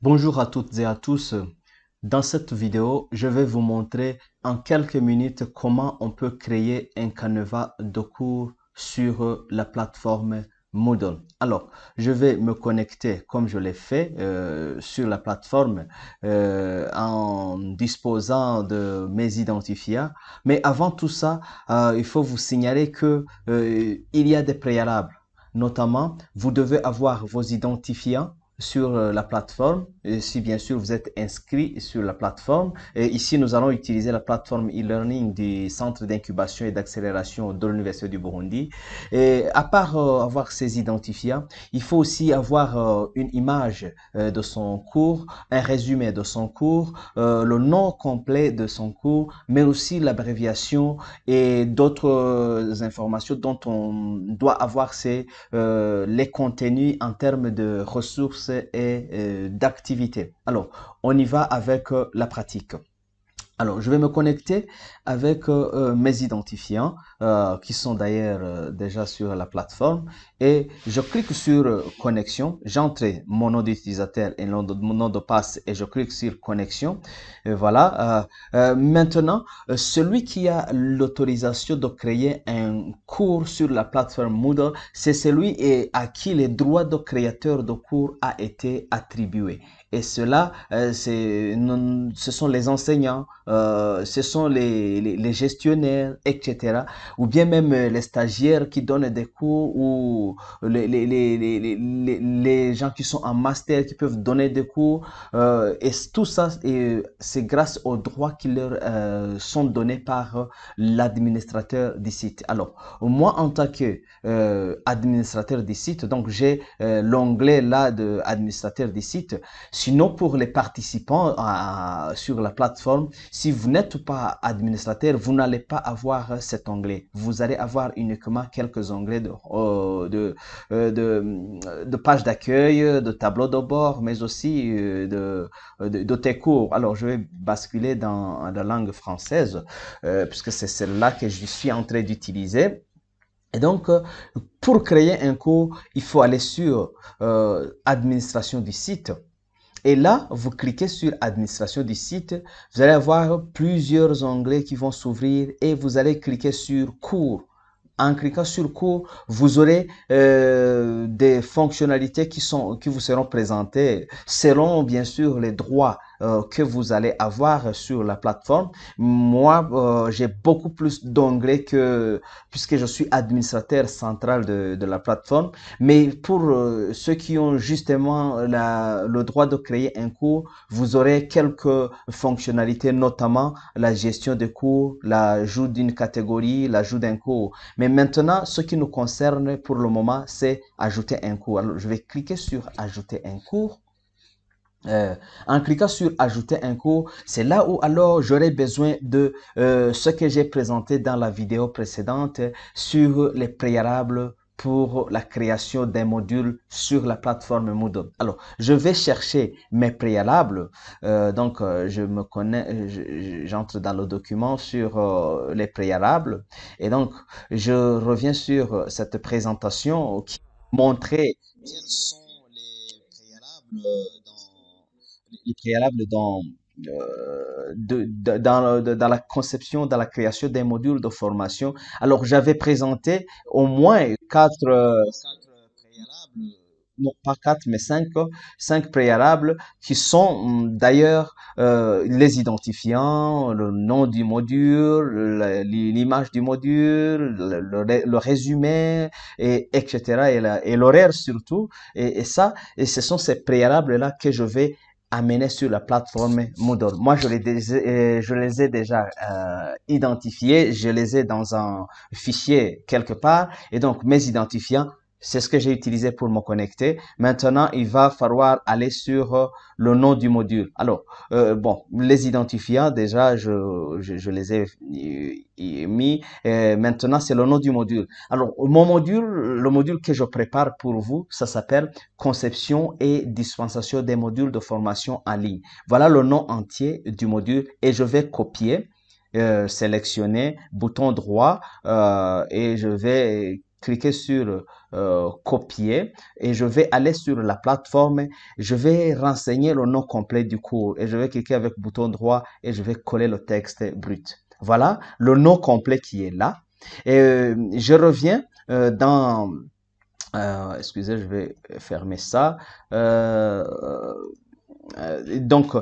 Bonjour à toutes et à tous. Dans cette vidéo, je vais vous montrer en quelques minutes comment on peut créer un canevas de cours sur la plateforme Moodle. Alors, je vais me connecter comme je l'ai fait sur la plateforme en disposant de mes identifiants. Mais avant tout ça, il faut vous signaler que il y a des préalables. Notamment, vous devez avoir vos identifiants sur la plateforme, et si bien sûr vous êtes inscrit sur la plateforme. Et ici, nous allons utiliser la plateforme e-learning du Centre d'incubation et d'accélération de l'Université du Burundi. Et à part avoir ces identifiants, il faut aussi avoir une image de son cours, un résumé de son cours, le nom complet de son cours, mais aussi l'abréviation et d'autres informations dont on doit avoir les contenus en termes de ressources et d'activités. Alors, on y va avec la pratique. Alors, je vais me connecter avec mes identifiants qui sont d'ailleurs déjà sur la plateforme et je clique sur connexion. J'entre mon nom d'utilisateur et mon nom de passe et je clique sur connexion. Et voilà. Maintenant, celui qui a l'autorisation de créer un cours sur la plateforme Moodle, c'est celui à qui les droits de créateur de cours a été attribué. Et cela, ce sont les enseignants, ce sont les gestionnaires, etc. Ou bien même les stagiaires qui donnent des cours ou les gens qui sont en master qui peuvent donner des cours. Et tout ça, c'est grâce aux droits qui leur sont donnés par l'administrateur du site. Alors, moi, en tant que administrateur du site, donc j'ai l'onglet là de administrateur du site. Sinon, pour les participants sur la plateforme, si vous n'êtes pas administrateur, vous n'allez pas avoir cet onglet. Vous allez avoir uniquement quelques onglets de pages d'accueil, de tableau de bord, mais aussi de tes cours. Alors, je vais basculer dans la langue française, puisque c'est celle-là que je suis en train d'utiliser. Et donc, pour créer un cours, il faut aller sur administration du site. Et là, vous cliquez sur administration du site. Vous allez avoir plusieurs onglets qui vont s'ouvrir et vous allez cliquer sur cours. En cliquant sur cours, vous aurez des fonctionnalités qui vous seront présentées selon bien sûr les droits que vous allez avoir sur la plateforme. Moi, j'ai beaucoup plus d'onglets puisque je suis administrateur central de la plateforme. Mais pour ceux qui ont justement le droit de créer un cours, vous aurez quelques fonctionnalités, notamment la gestion des cours, l'ajout d'une catégorie, l'ajout d'un cours. Mais maintenant, ce qui nous concerne pour le moment, c'est ajouter un cours. Alors, je vais cliquer sur ajouter un cours. En cliquant sur ajouter un cours, c'est là où alors j'aurai besoin de ce que j'ai présenté dans la vidéo précédente sur les préalables pour la création d'un module sur la plateforme Moodle. Alors, je vais chercher mes préalables. Je me connais, j'entre dans le document sur les préalables. Et donc, je reviens sur cette présentation qui montrait quels sont les préalables dans la conception, dans la création des modules de formation. Alors, j'avais présenté au moins non pas quatre, mais cinq préalables qui sont d'ailleurs les identifiants, le nom du module, l'image du module, le résumé, etc. Et l'horaire surtout. Et ce sont ces préalables-là que je vais amener sur la plateforme Moodle. Moi, je les ai déjà identifiés, je les ai dans un fichier quelque part, et donc mes identifiants c'est ce que j'ai utilisé pour me connecter. Maintenant, il va falloir aller sur le nom du module. Alors, bon, les identifiants, déjà, je les ai mis. Maintenant, c'est le nom du module. Alors, le module que je prépare pour vous, ça s'appelle Conception et dispensation des modules de formation en ligne. Voilà le nom entier du module et je vais copier sélectionner bouton droit et je vais cliquer sur copier et je vais aller sur la plateforme. Je vais renseigner le nom complet du cours et je vais cliquer avec bouton droit et je vais coller le texte brut. Voilà le nom complet qui est là. Et je reviens excusez, je vais fermer ça. Euh, donc,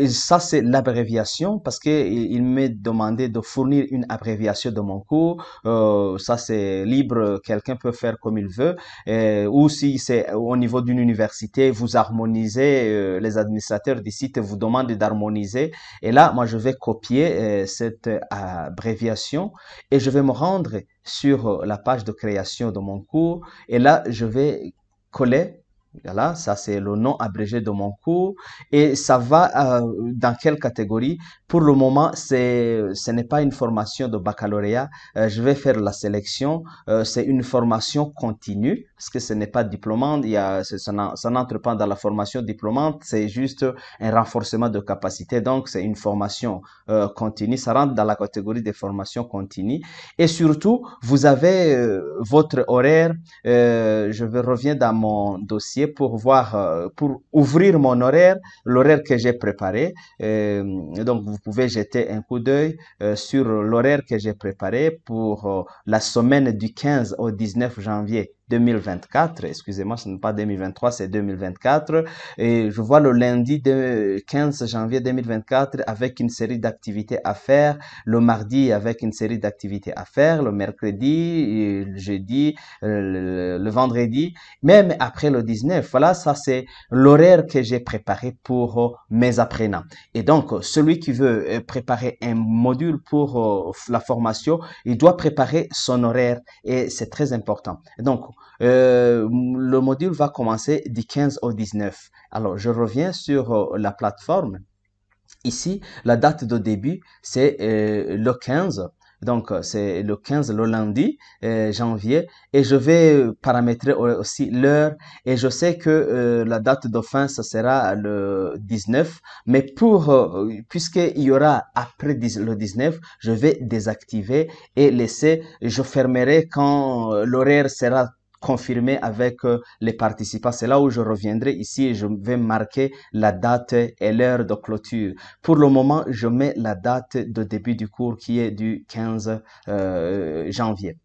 ça, c'est l'abréviation parce que il m'est demandé de fournir une abréviation de mon cours. Ça, c'est libre. Quelqu'un peut faire comme il veut. Ou si c'est au niveau d'une université, vous harmonisez, les administrateurs du site vous demandent d'harmoniser. Et là, moi, je vais copier cette abréviation et je vais me rendre sur la page de création de mon cours. Et là, je vais coller. Voilà, ça c'est le nom abrégé de mon cours et ça va dans quelle catégorie? Pour le moment, ce n'est pas une formation de baccalauréat. Je vais faire la sélection. C'est une formation continue parce que ce n'est pas diplômante. Ça n'entre pas dans la formation diplômante. C'est juste un renforcement de capacité. Donc, c'est une formation continue. Ça rentre dans la catégorie des formations continues. Et surtout, vous avez votre horaire. Je reviens dans mon dossier pour voir, pour ouvrir mon horaire, l'horaire que j'ai préparé. Donc, vous pouvez jeter un coup d'œil sur l'horaire que j'ai préparé pour la semaine du 15 au 19 janvier 2024. Excusez-moi, ce n'est pas 2023, c'est 2024. Et je vois le lundi de 15 janvier 2024 avec une série d'activités à faire, le mardi avec une série d'activités à faire, le mercredi, le jeudi, le vendredi, même après le 19. Voilà, ça c'est l'horaire que j'ai préparé pour mes apprenants. Et donc, celui qui veut préparer un module pour la formation, il doit préparer son horaire et c'est très important. Donc, le module va commencer du 15 au 19. Alors, je reviens sur la plateforme. Ici, la date de début, c'est le 15. Donc, c'est le 15, le lundi, janvier. Et je vais paramétrer aussi l'heure. Et je sais que la date de fin, ce sera le 19. Mais puisqu'il y aura après le 19, je vais désactiver et laisser, je fermerai quand l'horaire sera confirmé avec les participants. C'est là où je reviendrai ici et je vais marquer la date et l'heure de clôture. Pour le moment, je mets la date de début du cours qui est du 15 janvier.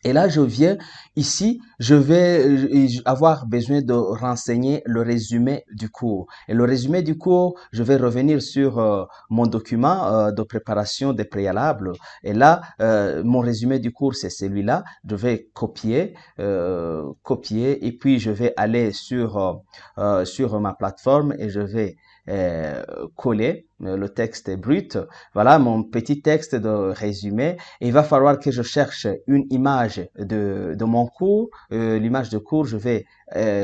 Et là, je viens ici, je vais avoir besoin de renseigner le résumé du cours. Et le résumé du cours, je vais revenir sur mon document de préparation des préalables. Et là, mon résumé du cours, c'est celui-là. Je vais copier, et puis je vais aller sur ma plateforme et je vais euh, coller le texte brut. Voilà mon petit texte de résumé. Et il va falloir que je cherche une image de mon cours. L'image de cours, je vais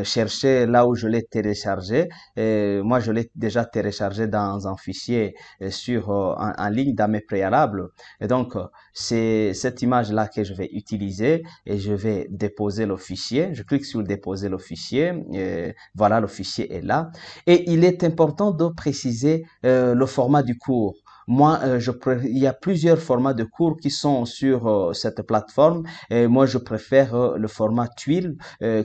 chercher là où je l'ai téléchargé. Moi, je l'ai déjà téléchargé dans un fichier en ligne dans mes préalables. Et donc, c'est cette image-là que je vais utiliser et je vais déposer le fichier. Je clique sur déposer le fichier. Voilà, le fichier est là. Et il est important de préciser le format du cours. Moi, il y a plusieurs formats de cours qui sont sur cette plateforme. Et moi, je préfère le format tuile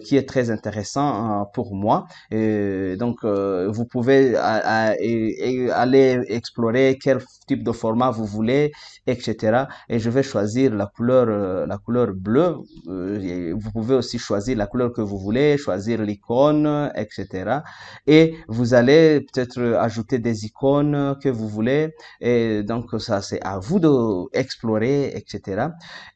qui est très intéressant pour moi. Donc, vous pouvez aller explorer quel type de format vous voulez, etc. Et je vais choisir la couleur bleue. Vous pouvez aussi choisir la couleur que vous voulez, choisir l'icône, etc. Et vous allez peut-être ajouter des icônes que vous voulez. Et donc, ça, c'est à vous de explorer, etc.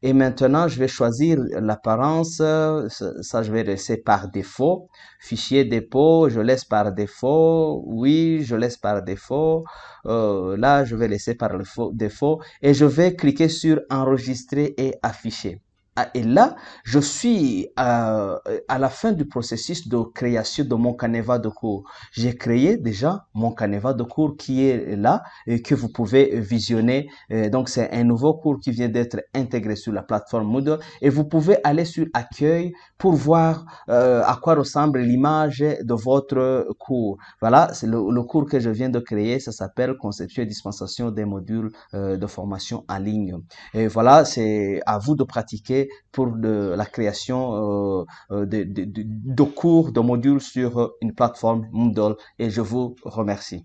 Et maintenant, je vais choisir l'apparence. Ça, je vais laisser par défaut. Fichier dépôt, je laisse par défaut. Oui, je laisse par défaut. Là, je vais laisser par défaut. Et je vais cliquer sur enregistrer et afficher. Et là, je suis à la fin du processus de création de mon Canevas de cours. J'ai créé déjà mon Canevas de cours qui est là et que vous pouvez visionner. Donc, c'est un nouveau cours qui vient d'être intégré sur la plateforme Moodle et vous pouvez aller sur Accueil pour voir à quoi ressemble l'image de votre cours. Voilà, c'est le cours que je viens de créer. Ça s'appelle Conception et dispensation des modules de formation en ligne. Et voilà, c'est à vous de pratiquer pour la création de cours, de modules sur une plateforme Moodle et je vous remercie.